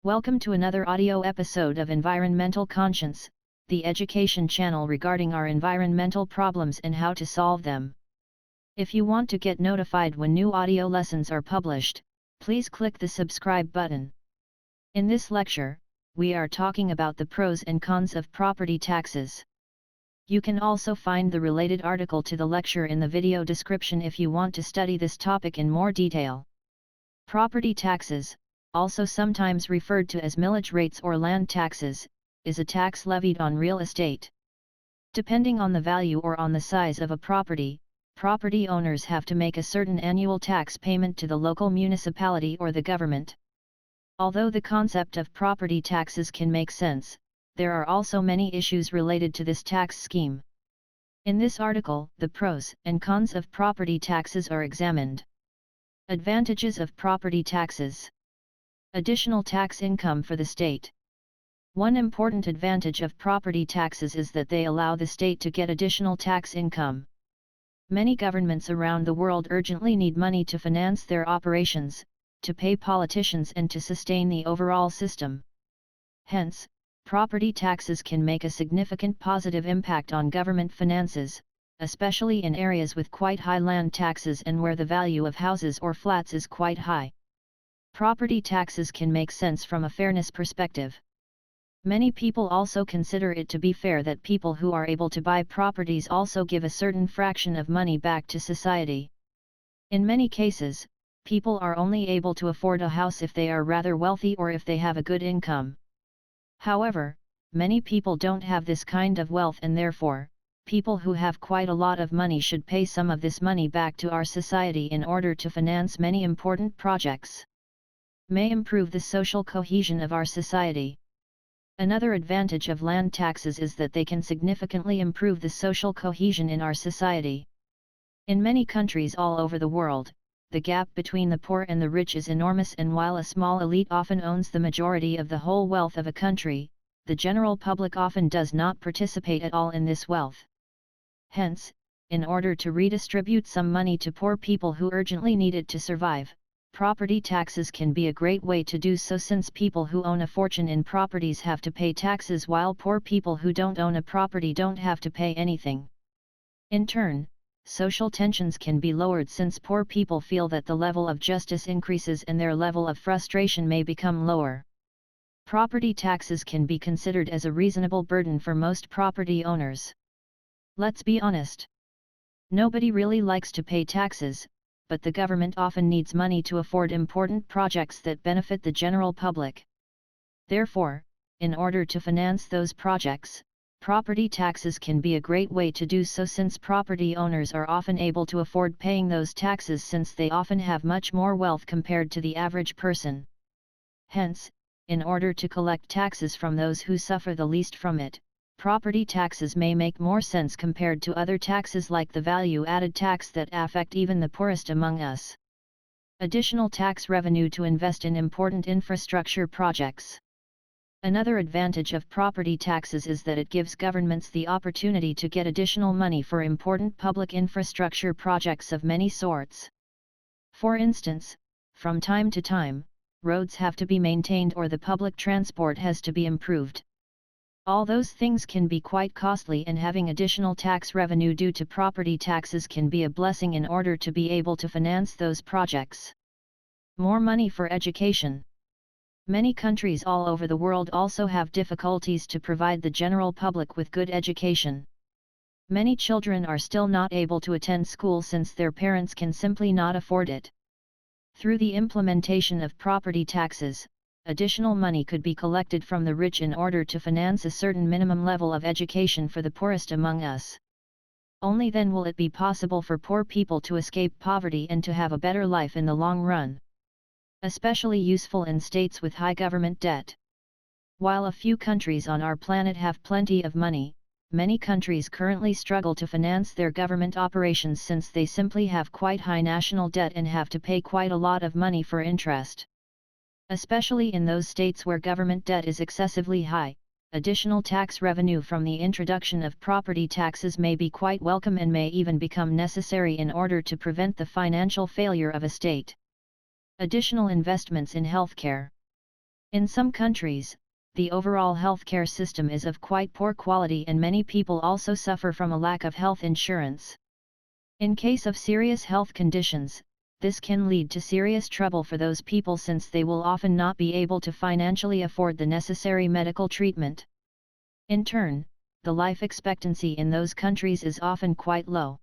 Welcome to another audio episode of Environmental Conscience, the education channel regarding our environmental problems and how to solve them. If you want to get notified when new audio lessons are published, please click the subscribe button. In this lecture, we are talking about the pros and cons of property taxes. You can also find the related article to the lecture in the video description if you want to study this topic in more detail. Property taxes, also sometimes referred to as millage rates or land taxes, is a tax levied on real estate. Depending on the value or on the size of a property, property owners have to make a certain annual tax payment to the local municipality or the government. Although the concept of property taxes can make sense, there are also many issues related to this tax scheme. In this article, the pros and cons of property taxes are examined. Advantages of property taxes. Additional tax income for the state. One important advantage of property taxes is that they allow the state to get additional tax income. Many governments around the world urgently need money to finance their operations, to pay politicians and to sustain the overall system. Hence, property taxes can make a significant positive impact on government finances, especially in areas with quite high land taxes and where the value of houses or flats is quite high. Property taxes can make sense from a fairness perspective. Many people also consider it to be fair that people who are able to buy properties also give a certain fraction of money back to society. In many cases, people are only able to afford a house if they are rather wealthy or if they have a good income. However, many people don't have this kind of wealth, and therefore, people who have quite a lot of money should pay some of this money back to our society in order to finance many important projects. May improve the social cohesion of our society. Another advantage of land taxes is that they can significantly improve the social cohesion in our society. In many countries all over the world, the gap between the poor and the rich is enormous, and while a small elite often owns the majority of the whole wealth of a country, the general public often does not participate at all in this wealth. Hence, in order to redistribute some money to poor people who urgently need it to survive, property taxes can be a great way to do so, since people who own a fortune in properties have to pay taxes while poor people who don't own a property don't have to pay anything. In turn, social tensions can be lowered since poor people feel that the level of justice increases and their level of frustration may become lower. Property taxes can be considered as a reasonable burden for most property owners. Let's be honest. Nobody really likes to pay taxes, but the government often needs money to afford important projects that benefit the general public. Therefore, in order to finance those projects, property taxes can be a great way to do so, since property owners are often able to afford paying those taxes since they often have much more wealth compared to the average person. Hence, in order to collect taxes from those who suffer the least from it, property taxes may make more sense compared to other taxes like the value-added tax that affect even the poorest among us. Additional tax revenue to invest in important infrastructure projects. Another advantage of property taxes is that it gives governments the opportunity to get additional money for important public infrastructure projects of many sorts. For instance, from time to time, roads have to be maintained or the public transport has to be improved. All those things can be quite costly, and having additional tax revenue due to property taxes can be a blessing in order to be able to finance those projects. More money for education. Many countries all over the world also have difficulties to provide the general public with good education. Many children are still not able to attend school since their parents can simply not afford it. Through the implementation of property taxes, additional money could be collected from the rich in order to finance a certain minimum level of education for the poorest among us. Only then will it be possible for poor people to escape poverty and to have a better life in the long run. Especially useful in states with high government debt. While a few countries on our planet have plenty of money, many countries currently struggle to finance their government operations since they simply have quite high national debt and have to pay quite a lot of money for interest. Especially in those states where government debt is excessively high, additional tax revenue from the introduction of property taxes may be quite welcome and may even become necessary in order to prevent the financial failure of a state. Additional investments in healthcare. In some countries, the overall healthcare system is of quite poor quality and many people also suffer from a lack of health insurance. In case of serious health conditions, this can lead to serious trouble for those people since they will often not be able to financially afford the necessary medical treatment. In turn, the life expectancy in those countries is often quite low.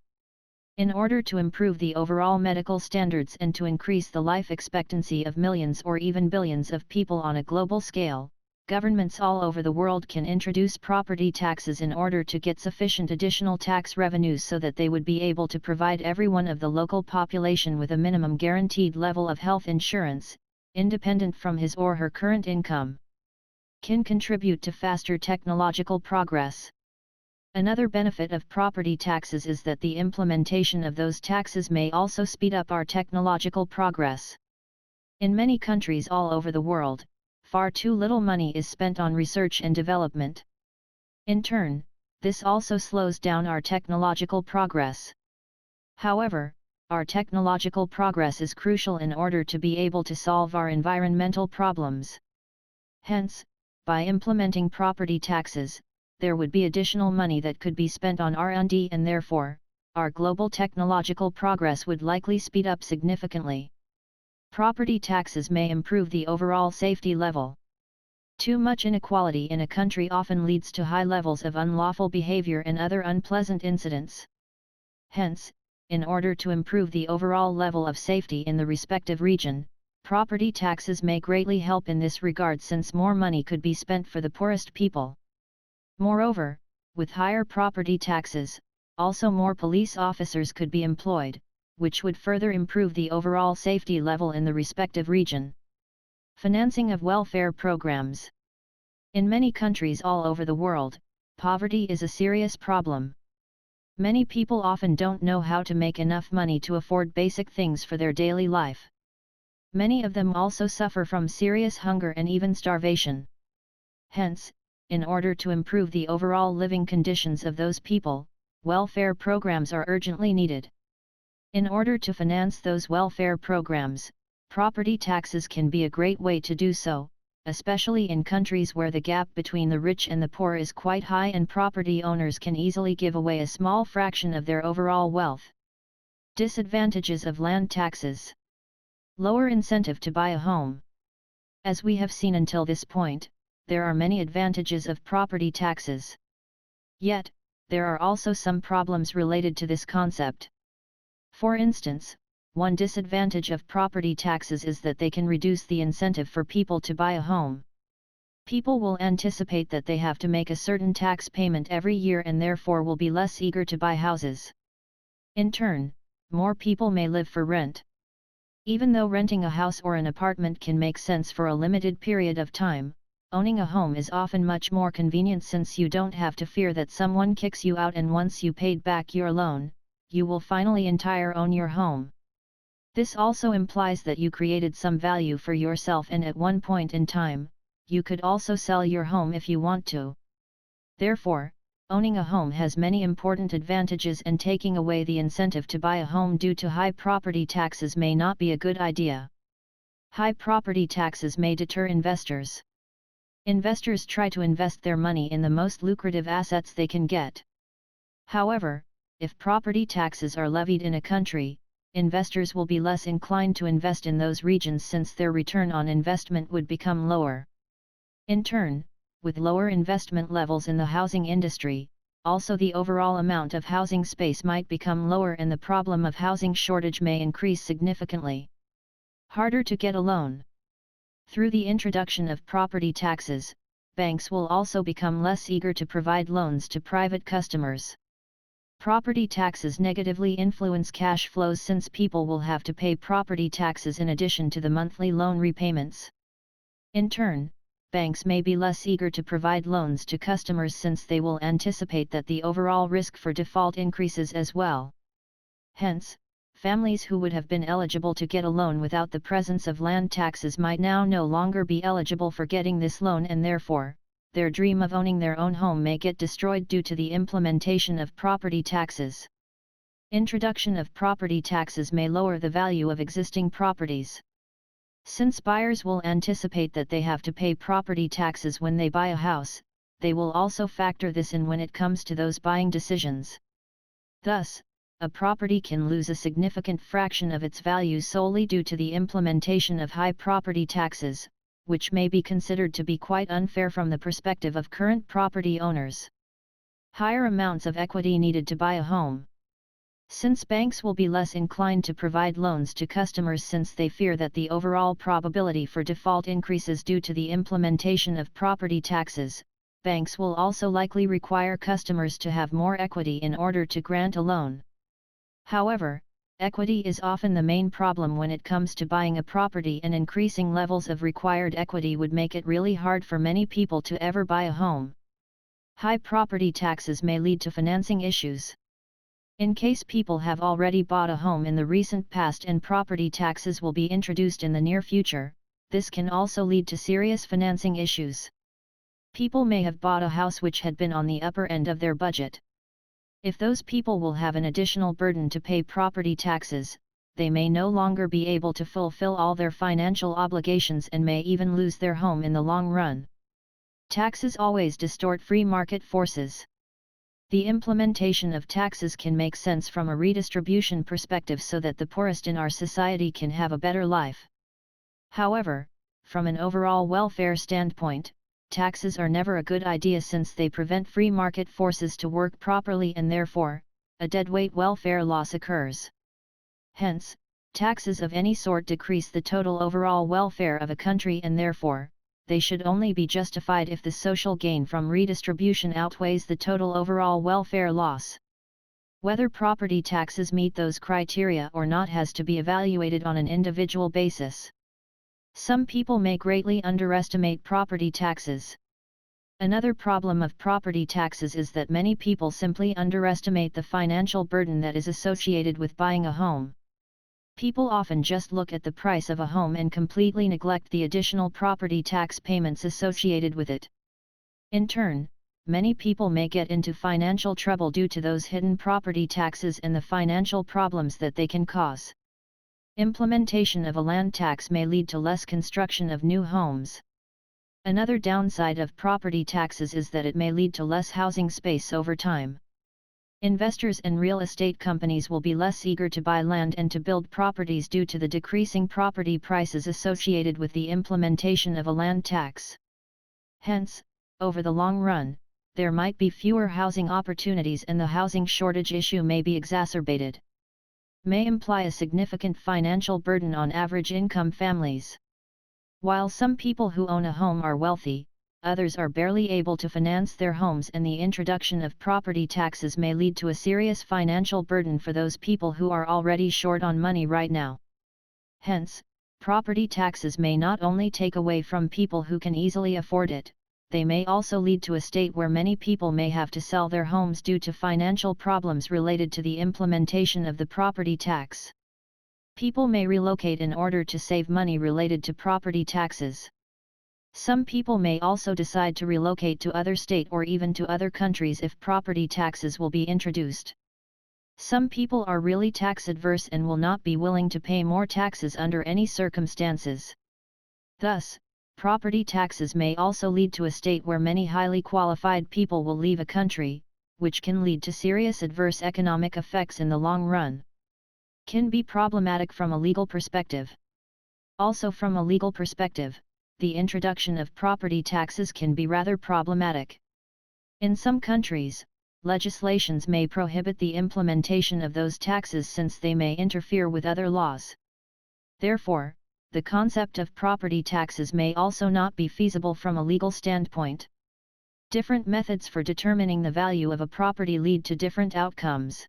In order to improve the overall medical standards and to increase the life expectancy of millions or even billions of people on a global scale, governments all over the world can introduce property taxes in order to get sufficient additional tax revenues so that they would be able to provide everyone of the local population with a minimum guaranteed level of health insurance, independent from his or her current income. Can contribute to faster technological progress. Another benefit of property taxes is that the implementation of those taxes may also speed up our technological progress. In many countries all over the world, far too little money is spent on research and development. In turn, this also slows down our technological progress. However, our technological progress is crucial in order to be able to solve our environmental problems. Hence, by implementing property taxes, there would be additional money that could be spent on R&D and therefore, our global technological progress would likely speed up significantly. Property taxes may improve the overall safety level. Too much inequality in a country often leads to high levels of unlawful behavior and other unpleasant incidents. Hence, in order to improve the overall level of safety in the respective region, property taxes may greatly help in this regard since more money could be spent for the poorest people. Moreover, with higher property taxes, also more police officers could be employed, which would further improve the overall safety level in the respective region. Financing of welfare programs. In many countries all over the world, poverty is a serious problem. Many people often don't know how to make enough money to afford basic things for their daily life. Many of them also suffer from serious hunger and even starvation. Hence, in order to improve the overall living conditions of those people, welfare programs are urgently needed. In order to finance those welfare programs, property taxes can be a great way to do so, especially in countries where the gap between the rich and the poor is quite high and property owners can easily give away a small fraction of their overall wealth. Disadvantages of land taxes. Lower incentive to buy a home. As we have seen until this point, there are many advantages of property taxes. Yet, there are also some problems related to this concept. For instance, one disadvantage of property taxes is that they can reduce the incentive for people to buy a home. People will anticipate that they have to make a certain tax payment every year and therefore will be less eager to buy houses. In turn, more people may live for rent. Even though renting a house or an apartment can make sense for a limited period of time, owning a home is often much more convenient since you don't have to fear that someone kicks you out and once you paid back your loan, you will finally entire own your home. This also implies that you created some value for yourself and at one point in time, you could also sell your home if you want to. Therefore, owning a home has many important advantages and taking away the incentive to buy a home due to high property taxes may not be a good idea. High property taxes may deter investors. Investors try to invest their money in the most lucrative assets they can get. However, if property taxes are levied in a country, investors will be less inclined to invest in those regions since their return on investment would become lower. In turn, with lower investment levels in the housing industry, also the overall amount of housing space might become lower and the problem of housing shortage may increase significantly. Harder to get a loan. Through the introduction of property taxes, banks will also become less eager to provide loans to private customers. Property taxes negatively influence cash flows since people will have to pay property taxes in addition to the monthly loan repayments. In turn, banks may be less eager to provide loans to customers since they will anticipate that the overall risk for default increases as well. Hence, families who would have been eligible to get a loan without the presence of land taxes might now no longer be eligible for getting this loan and therefore, their dream of owning their own home may get destroyed due to the implementation of property taxes. Introduction of property taxes may lower the value of existing properties. Since buyers will anticipate that they have to pay property taxes when they buy a house, they will also factor this in when it comes to those buying decisions. Thus, a property can lose a significant fraction of its value solely due to the implementation of high property taxes, which may be considered to be quite unfair from the perspective of current property owners. Higher amounts of equity needed to buy a home. Since banks will be less inclined to provide loans to customers since they fear that the overall probability for default increases due to the implementation of property taxes, banks will also likely require customers to have more equity in order to grant a loan. However, equity is often the main problem when it comes to buying a property, and increasing levels of required equity would make it really hard for many people to ever buy a home. High property taxes may lead to financing issues. In case people have already bought a home in the recent past and property taxes will be introduced in the near future, this can also lead to serious financing issues. People may have bought a house which had been on the upper end of their budget. If those people will have an additional burden to pay property taxes, they may no longer be able to fulfill all their financial obligations and may even lose their home in the long run. Taxes always distort free market forces. The implementation of taxes can make sense from a redistribution perspective so that the poorest in our society can have a better life. However, from an overall welfare standpoint, taxes are never a good idea since they prevent free market forces to work properly and therefore, a deadweight welfare loss occurs. Hence, taxes of any sort decrease the total overall welfare of a country and therefore, they should only be justified if the social gain from redistribution outweighs the total overall welfare loss. Whether property taxes meet those criteria or not has to be evaluated on an individual basis. Some people may greatly underestimate property taxes. Another problem of property taxes is that many people simply underestimate the financial burden that is associated with buying a home. People often just look at the price of a home and completely neglect the additional property tax payments associated with it. In turn, many people may get into financial trouble due to those hidden property taxes and the financial problems that they can cause. Implementation of a land tax may lead to less construction of new homes. Another downside of property taxes is that it may lead to less housing space over time. Investors and real estate companies will be less eager to buy land and to build properties due to the decreasing property prices associated with the implementation of a land tax. Hence, over the long run, there might be fewer housing opportunities and the housing shortage issue may be exacerbated. May imply a significant financial burden on average income families. While some people who own a home are wealthy, others are barely able to finance their homes, and the introduction of property taxes may lead to a serious financial burden for those people who are already short on money right now. Hence, property taxes may not only take away from people who can easily afford it, they may also lead to a state where many people may have to sell their homes due to financial problems related to the implementation of the property tax. People may relocate in order to save money related to property taxes. Some people may also decide to relocate to other state or even to other countries if property taxes will be introduced. Some people are really tax adverse and will not be willing to pay more taxes under any circumstances. Thus, property taxes may also lead to a state where many highly qualified people will leave a country, which can lead to serious adverse economic effects in the long run. Can be problematic from a legal perspective. Also from a legal perspective, the introduction of property taxes can be rather problematic. In some countries, legislations may prohibit the implementation of those taxes since they may interfere with other laws. Therefore, the concept of property taxes may also not be feasible from a legal standpoint. Different methods for determining the value of a property lead to different outcomes.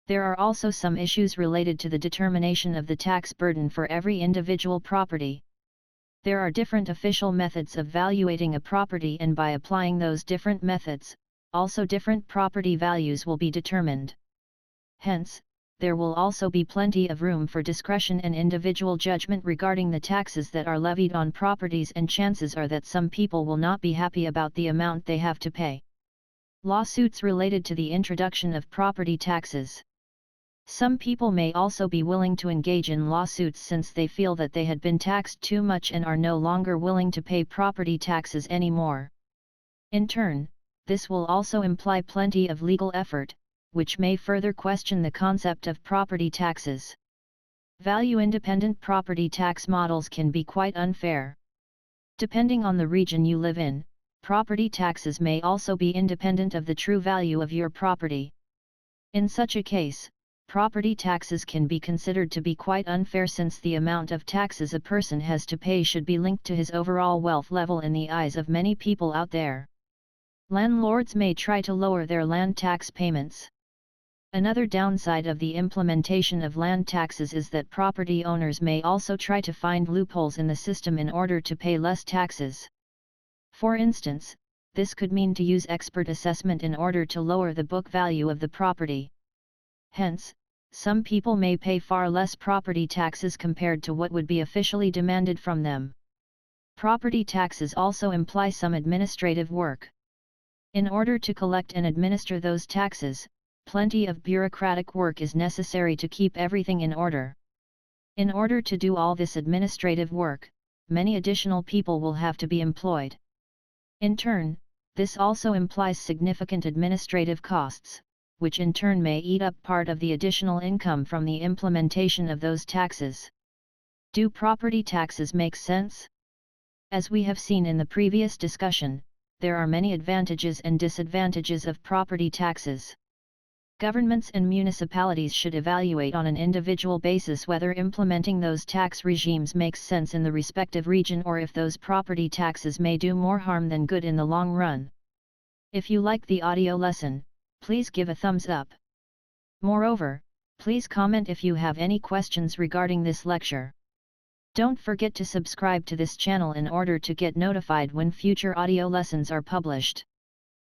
There are also some issues related to the determination of the tax burden for every individual property. There are different official methods of valuating a property, and by applying those different methods, also different property values will be determined. Hence, there will also be plenty of room for discretion and individual judgment regarding the taxes that are levied on properties, and chances are that some people will not be happy about the amount they have to pay. Lawsuits related to the introduction of property taxes. Some people may also be willing to engage in lawsuits since they feel that they had been taxed too much and are no longer willing to pay property taxes anymore. In turn, this will also imply plenty of legal effort, which may further question the concept of property taxes. Value-independent property tax models can be quite unfair. Depending on the region you live in, property taxes may also be independent of the true value of your property. In such a case, property taxes can be considered to be quite unfair since the amount of taxes a person has to pay should be linked to his overall wealth level in the eyes of many people out there. Landlords may try to lower their land tax payments. Another downside of the implementation of land taxes is that property owners may also try to find loopholes in the system in order to pay less taxes. For instance, this could mean to use expert assessment in order to lower the book value of the property. Hence, some people may pay far less property taxes compared to what would be officially demanded from them. Property taxes also imply some administrative work. In order to collect and administer those taxes, plenty of bureaucratic work is necessary to keep everything in order. In order to do all this administrative work, many additional people will have to be employed. In turn, this also implies significant administrative costs, which in turn may eat up part of the additional income from the implementation of those taxes. Do property taxes make sense? As we have seen in the previous discussion, there are many advantages and disadvantages of property taxes. Governments and municipalities should evaluate on an individual basis whether implementing those tax regimes makes sense in the respective region or if those property taxes may do more harm than good in the long run. If you like the audio lesson, please give a thumbs up. Moreover, please comment if you have any questions regarding this lecture. Don't forget to subscribe to this channel in order to get notified when future audio lessons are published.